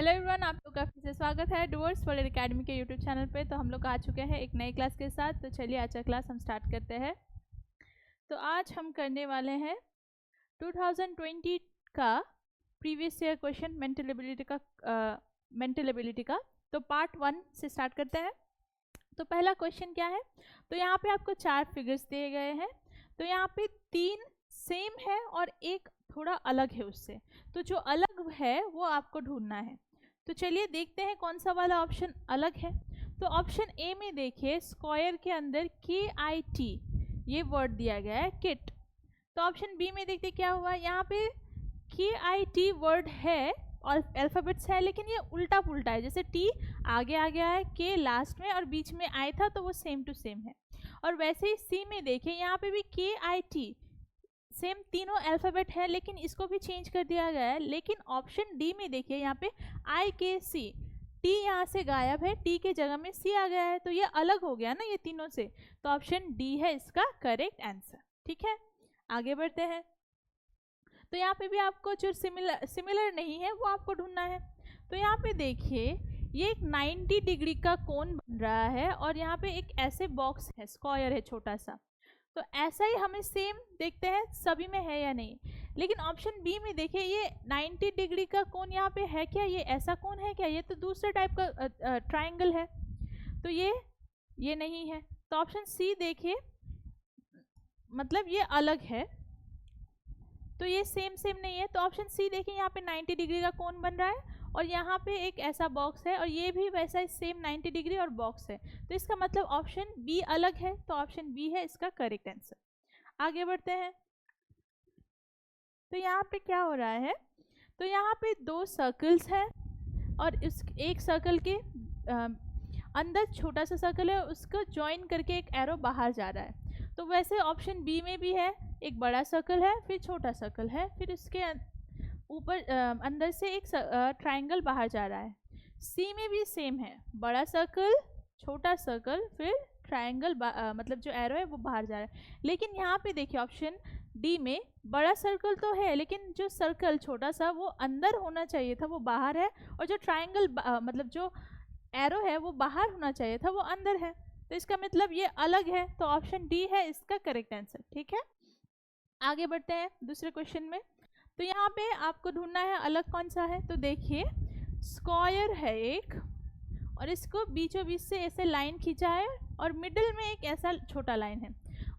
Hello everyone, आप लोग का फिर से स्वागत है डूअर्स वर्ल्ड एकेडमी के यूट्यूब चैनल पे। तो हम लोग आ चुके हैं एक नई क्लास के साथ। तो चलिए आज का क्लास हम स्टार्ट करते हैं। तो आज हम करने वाले हैं 2020 का previous year question mental ability का। तो पार्ट 1 से स्टार्ट करते हैं। तो पहला क्वेश्चन क्या है, तो यहाँ पे आपको 4 फिगर्स दिए गए हैं। तो यहाँ पे 3 सेम है और एक थोड़ा अलग है उससे। तो जो अलग है वो आपको ढूंढना है। तो चलिए देखते हैं कौन सा वाला ऑप्शन अलग है। तो ऑप्शन ए में देखिए, स्क्वायर के अंदर KIT ये वर्ड दिया गया है, किट। तो ऑप्शन बी में देखते क्या हुआ, यहाँ पे KIT वर्ड है और अल्फ़ाबेट्स है, लेकिन ये उल्टा पुल्टा है। जैसे T आगे आ गया है, K लास्ट में और बीच में I था, तो वो सेम टू सेम है। और वैसे ही सी में देखिए, यहाँ पे भी KIT सेम तीनों अल्फ़ाबेट है, लेकिन इसको भी चेंज कर दिया गया है। लेकिन ऑप्शन डी में देखिए, यहाँ पे IKC, T यहाँ से गायब है, T के जगह में C आ गया है, तो ये अलग हो गया ना ये तीनों से। तो ऑप्शन डी है इसका करेक्ट आंसर। ठीक है, आगे बढ़ते हैं। तो यहाँ पे भी आपको जो सिमिलर नहीं है वो आपको ढूंढना है। तो यहाँ पे देखिए, ये एक 90 डिग्री का कोन बन रहा है और यहाँ पे एक ऐसे बॉक्स है, स्क्वायर है छोटा सा। तो ऐसा ही हमें सेम देखते हैं सभी में है या नहीं। लेकिन ऑप्शन बी में देखिए, ये 90 डिग्री का कोन यहाँ पे है क्या, ये ऐसा कोन है क्या, ये तो दूसरे टाइप का ट्राइंगल है, तो ये नहीं है। तो ऑप्शन सी देखिए, मतलब ये अलग है, तो ये सेम नहीं है। तो ऑप्शन सी देखिए, यहाँ पे 90 डिग्री का कोन बन रहा है और यहाँ पे एक ऐसा बॉक्स है और ये भी वैसा सेम 90 डिग्री और बॉक्स है। तो इसका मतलब ऑप्शन बी अलग है, तो ऑप्शन बी है इसका करेक्ट आंसर। आगे बढ़ते हैं। तो यहाँ पे क्या हो रहा है, तो यहाँ पे 2 सर्कल्स हैं और इस एक सर्कल के अंदर छोटा सा सर्कल है, उसको ज्वाइन करके एक एरो बाहर जा रहा है। तो वैसे ऑप्शन बी में भी है, एक बड़ा सर्कल है, फिर छोटा सर्कल है, फिर इसके ऊपर अंदर से एक ट्रायंगल बाहर जा रहा है। सी में भी सेम है, बड़ा सर्कल, छोटा सर्कल, फिर ट्रायंगल, मतलब जो एरो है वो बाहर जा रहा है। लेकिन यहाँ पे देखिए ऑप्शन डी में बड़ा सर्कल तो है, लेकिन जो सर्कल छोटा सा वो अंदर होना चाहिए था, वो बाहर है। और जो ट्रायंगल मतलब जो एरो है वो बाहर होना चाहिए था, वो अंदर है। तो इसका मतलब ये अलग है, तो ऑप्शन डी है इसका करेक्ट आंसर। ठीक है, आगे बढ़ते हैं दूसरे क्वेश्चन में। तो यहाँ पे आपको ढूंढना है अलग कौन सा है। तो देखिए, स्क्वायर है एक और इसको बीचों बीच से ऐसे लाइन खींचा है और मिडिल में एक ऐसा छोटा लाइन है।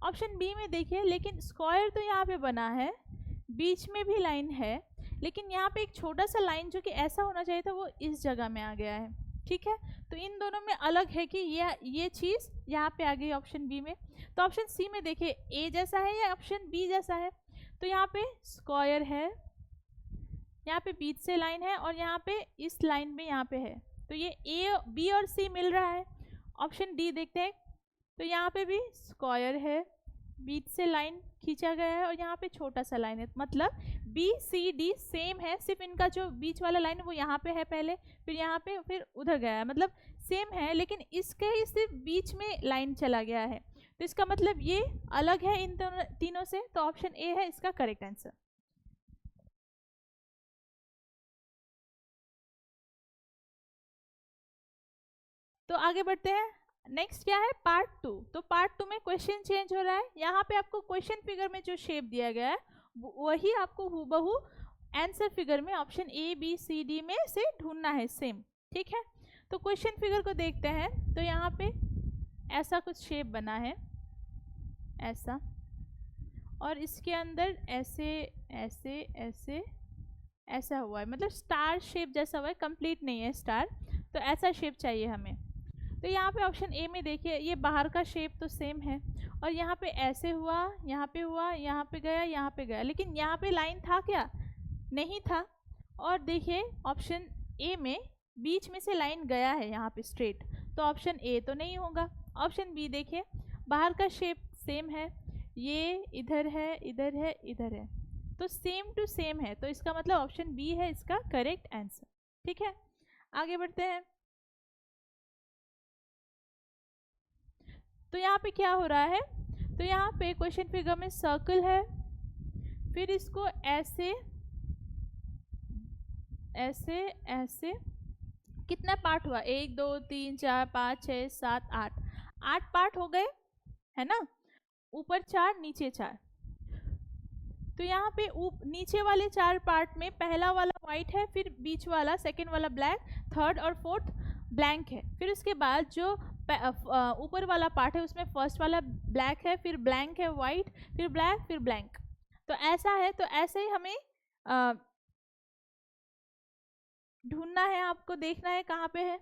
ऑप्शन बी में देखिए, लेकिन स्क्वायर तो यहाँ पे बना है, बीच में भी लाइन है, लेकिन यहाँ पे एक छोटा सा लाइन जो कि ऐसा होना चाहिए था वो इस जगह में आ गया है। ठीक है, तो इन दोनों में अलग है कि ये चीज़ यहाँ पे आ गई ऑप्शन बी में। तो ऑप्शन सी में देखिए, ए जैसा है या ऑप्शन बी जैसा है। तो यहाँ पे स्क्वायर है, यहाँ पे बीच से लाइन है और यहाँ पे इस लाइन में यहाँ पे है, तो ये ए बी और सी मिल रहा है। ऑप्शन डी देखते हैं। तो यहाँ पे भी स्क्वायर है, बीच से लाइन खींचा गया है और यहाँ पे छोटा सा लाइन है, मतलब बी सी डी सेम है, सिर्फ इनका जो बीच वाला लाइन है वो यहाँ पे है पहले, फिर यहाँ पे, फिर उधर गया है, मतलब सेम है, लेकिन इसके ही सिर्फ बीच में लाइन चला गया है। तो इसका मतलब ये अलग है इन तीनों से, तो ऑप्शन ए है इसका करेक्ट आंसर। तो आगे बढ़ते हैं। नेक्स्ट क्या है, पार्ट 2। तो पार्ट 2 में क्वेश्चन चेंज हो रहा है। यहाँ पे आपको क्वेश्चन फिगर में जो शेप दिया गया है वही आपको हूबहू आंसर फिगर में option A B C D में से ढूंढना है सेम। ठीक है, तो क्वेश्चन फिगर को देखते हैं। तो यहाँ पे ऐसा कुछ शेप बना है, ऐसा, और इसके अंदर ऐसे ऐसे ऐसे ऐसा हुआ है, मतलब स्टार शेप जैसा हुआ है, कंप्लीट नहीं है स्टार, तो ऐसा शेप चाहिए हमें। तो यहाँ पे ऑप्शन ए में देखिए, ये बाहर का शेप तो सेम है और यहाँ पे ऐसे हुआ, यहाँ पे हुआ, यहाँ पे गया, यहाँ पे गया, लेकिन यहाँ पे लाइन था क्या, नहीं था। और देखिए ऑप्शन ए में बीच में से लाइन गया है यहाँ पे स्ट्रेट, तो ऑप्शन ए तो नहीं होगा। ऑप्शन बी देखिए, बाहर का शेप सेम है, ये इधर है, इधर है, इधर है, तो सेम टू सेम है, तो इसका मतलब ऑप्शन बी है इसका करेक्ट आंसर। ठीक है, आगे बढ़ते हैं। तो यहाँ पे क्या हो रहा है, तो यहाँ पे क्वेश्चन फिगर में सर्कल है, फिर इसको ऐसे ऐसे ऐसे कितना पार्ट हुआ, 1 2 3 4 5 6 7 8, 8 पार्ट हो गए है ना, ऊपर 4 नीचे 4। तो यहाँ पे नीचे वाले 4 पार्ट में पहला वाला वाइट है, फिर बीच वाला सेकंड वाला ब्लैक, थर्ड और फोर्थ ब्लैंक है। फिर उसके बाद जो ऊपर वाला पार्ट है उसमें फर्स्ट वाला ब्लैक है, फिर ब्लैंक है वाइट, फिर ब्लैक, फिर ब्लैंक। तो ऐसा है, तो ऐसे ही हमें ढूंढना है, आपको देखना है कहाँ पे है।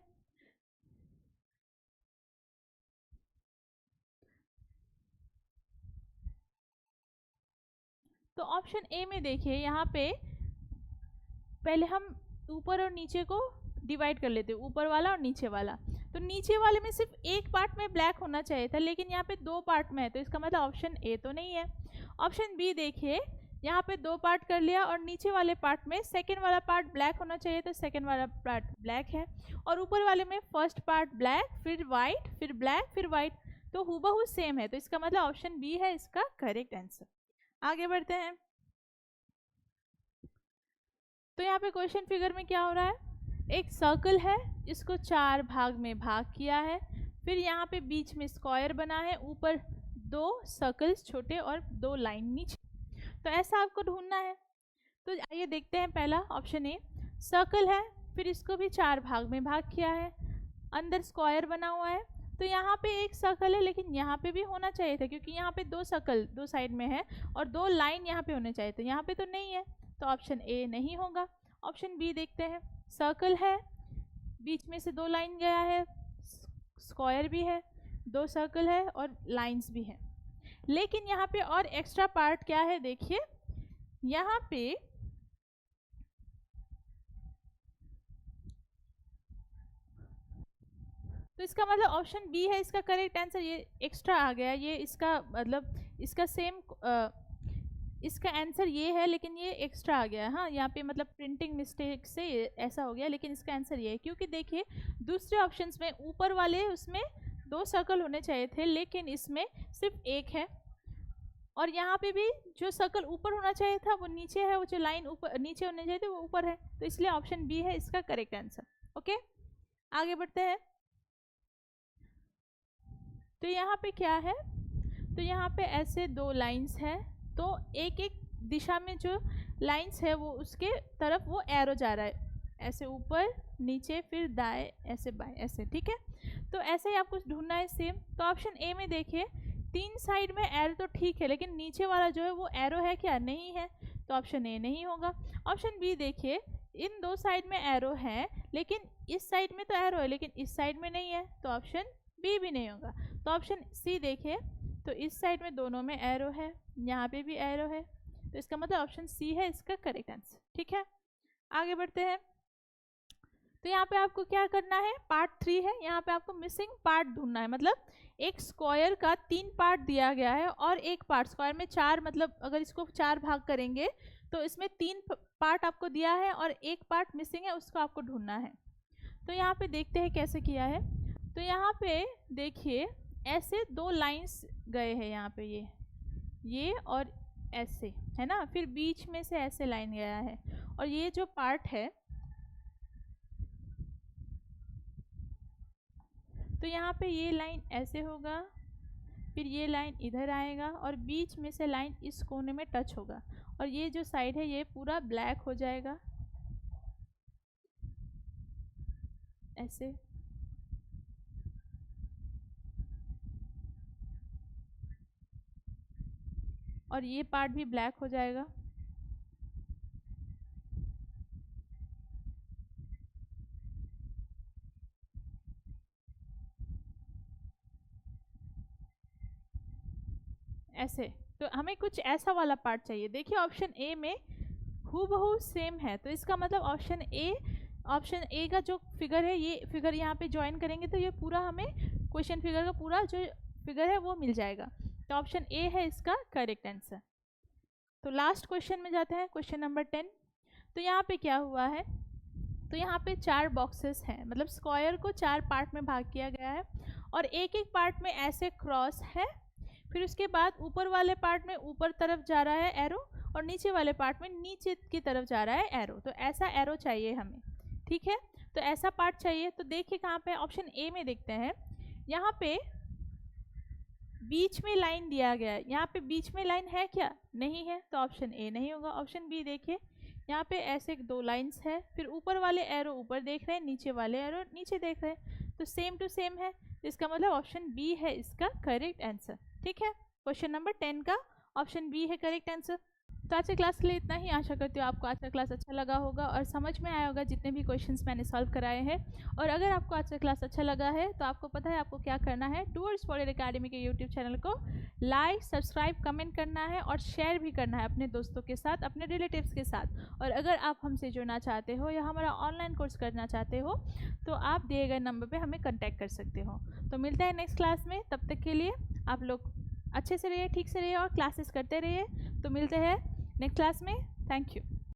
तो ऑप्शन ए में देखिए, यहाँ पे पहले हम ऊपर और नीचे को डिवाइड कर लेते हैं, ऊपर वाला और नीचे वाला। तो नीचे वाले में सिर्फ एक पार्ट में ब्लैक होना चाहिए था, लेकिन यहाँ पे 2 पार्ट में है, तो इसका मतलब ऑप्शन ए तो नहीं है। ऑप्शन बी देखिए, यहाँ पे 2 पार्ट कर लिया और नीचे वाले पार्ट में सेकंड वाला पार्ट ब्लैक होना चाहिए, तो सेकंड वाला पार्ट ब्लैक है, और ऊपर वाले में फर्स्ट पार्ट ब्लैक, फिर वाइट, फिर ब्लैक, फिर वाइट, तो हूबहू सेम है, तो इसका मतलब ऑप्शन बी है इसका करेक्ट आंसर। आगे बढ़ते हैं। तो यहाँ पे क्वेश्चन फिगर में क्या हो रहा है, एक सर्कल है, इसको 4 भाग में भाग किया है, फिर यहाँ पे बीच में स्क्वायर बना है, ऊपर 2 सर्कल्स छोटे और 2 लाइन नीचे। तो ऐसा आपको ढूंढना है। तो आइए देखते हैं, पहला ऑप्शन ए, सर्कल है, फिर इसको भी 4 भाग में भाग किया है, अंदर स्क्वायर बना हुआ है। तो यहाँ पे एक सर्कल है, लेकिन यहाँ पे भी होना चाहिए था, क्योंकि यहाँ पे 2 सर्कल 2 साइड में है और 2 लाइन यहाँ पे होने चाहिए थे, यहाँ पे तो नहीं है, तो ऑप्शन ए नहीं होगा। ऑप्शन बी देखते हैं, सर्कल है, बीच में से 2 लाइन गया है, स्क्वायर भी है, 2 सर्कल है और लाइंस भी है, लेकिन यहाँ पे और एक्स्ट्रा पार्ट क्या है, देखिए यहाँ पे तो इसका मतलब ऑप्शन बी है इसका करेक्ट आंसर। ये एक्स्ट्रा आ गया, ये इसका मतलब इसका सेम इसका आंसर ये है, लेकिन ये एक्स्ट्रा आ गया। हाँ, यहाँ पे मतलब प्रिंटिंग मिस्टेक से ऐसा हो गया, लेकिन इसका आंसर ये है, क्योंकि देखिए दूसरे ऑप्शंस में ऊपर वाले उसमें 2 सर्कल होने चाहिए थे, लेकिन इसमें सिर्फ एक है, और यहाँ पे भी जो सर्कल ऊपर होना चाहिए था वो नीचे है, वो जो लाइन ऊपर नीचे होने चाहिए थे वो ऊपर है, तो इसलिए ऑप्शन बी है इसका करेक्ट आंसर। ओके, आगे बढ़ते हैं। तो यहाँ पे क्या है, तो यहाँ पे ऐसे 2 लाइंस है, तो एक एक दिशा में जो लाइंस है वो उसके तरफ वो एरो जा रहा है, ऐसे ऊपर नीचे फिर दाएं ऐसे बाएं ऐसे, ठीक है। तो ऐसे ही आपको ढूंढना है सेम। तो ऑप्शन ए में देखिए 3 साइड में एरो तो ठीक है, लेकिन नीचे वाला जो है वो एरो है क्या, नहीं है, तो ऑप्शन ए नहीं होगा। ऑप्शन बी देखिए, इन 2 साइड में एरो है, लेकिन इस साइड में तो एरो है लेकिन इस साइड में नहीं है, तो ऑप्शन बी भी नहीं होगा। तो ऑप्शन सी देखिए, तो इस साइड में दोनों में एरो है, यहाँ पे भी एरो है, तो इसका मतलब ऑप्शन सी है इसका करेक्ट आंसर। ठीक है, आगे बढ़ते हैं। तो यहाँ पे आपको क्या करना है, पार्ट 3 है, यहाँ पे आपको मिसिंग पार्ट ढूंढना है। मतलब एक स्क्वायर का 3 पार्ट दिया गया है और एक पार्ट स्क्वायर में 4, मतलब अगर इसको 4 भाग करेंगे तो इसमें 3 पार्ट आपको दिया है और एक पार्ट मिसिंग है, उसको आपको ढूंढना है। तो यहाँ पे देखते हैं कैसे किया है। तो यहाँ पे देखिए ऐसे 2 लाइंस गए हैं, यहाँ पे ये और ऐसे है ना, फिर बीच में से ऐसे लाइन गया है, और ये जो पार्ट है तो यहाँ पे ये लाइन ऐसे होगा, फिर ये लाइन इधर आएगा और बीच में से लाइन इस कोने में टच होगा, और ये जो साइड है ये पूरा ब्लैक हो जाएगा ऐसे, और ये पार्ट भी ब्लैक हो जाएगा। ऐसे, तो हमें कुछ ऐसा वाला पार्ट चाहिए। देखिए ऑप्शन ए में हूबहू सेम है, तो इसका मतलब ऑप्शन ए का जो फिगर है, ये फिगर यहाँ पे ज्वाइन करेंगे तो ये पूरा हमें क्वेश्चन फिगर का पूरा जो फिगर है वो मिल जाएगा। तो ऑप्शन ए है इसका करेक्ट आंसर। तो लास्ट क्वेश्चन में जाते हैं, क्वेश्चन नंबर 10। तो यहाँ पे क्या हुआ है, तो यहाँ पे 4 बॉक्सेस हैं, मतलब स्क्वायर को 4 पार्ट में भाग किया गया है, और एक एक पार्ट में ऐसे क्रॉस है, फिर उसके बाद ऊपर वाले पार्ट में ऊपर तरफ जा रहा है एरो, और नीचे वाले पार्ट में नीचे की तरफ जा रहा है एरो। तो ऐसा एरो चाहिए हमें, ठीक है। तो ऐसा पार्ट चाहिए। तो देखिए कहाँ पे, ऑप्शन ए में देखते हैं, यहाँ पे बीच में लाइन दिया गया है, यहाँ पे बीच में लाइन है क्या, नहीं है, तो ऑप्शन ए नहीं होगा। ऑप्शन बी देखिए, यहाँ पे ऐसे 2 लाइंस है, फिर ऊपर वाले एरो ऊपर देख रहे हैं, नीचे वाले एरो नीचे देख रहे हैं, तो सेम टू सेम है, इसका मतलब ऑप्शन बी है इसका करेक्ट आंसर। ठीक है, क्वेश्चन नंबर 10 का ऑप्शन बी है करेक्ट आंसर। तो आज के क्लास के लिए इतना ही। आशा करती हूँ आपको आज का क्लास अच्छा लगा होगा और समझ में आया होगा जितने भी क्वेश्चंस मैंने सॉल्व कराए हैं। और अगर आपको आज का क्लास अच्छा लगा है तो आपको पता है आपको क्या करना है, टूवर्ड्स फॉरवर्ड एकेडमी के यूट्यूब चैनल को लाइक, सब्सक्राइब, कमेंट करना है और शेयर भी करना है अपने दोस्तों के साथ, अपने रिलेटिव्स के साथ। और अगर आप हमसे जुड़ना चाहते हो या हमारा ऑनलाइन कोर्स करना चाहते हो तो आप दिए गए नंबर पर हमें कॉन्टैक्ट कर सकते हो। तो मिलते हैं नेक्स्ट क्लास में, तब तक के लिए आप लोग अच्छे से रहिए, ठीक से रहिए और क्लासेस करते रहिए। तो मिलते हैं नेक्स्ट क्लास में। Thank you.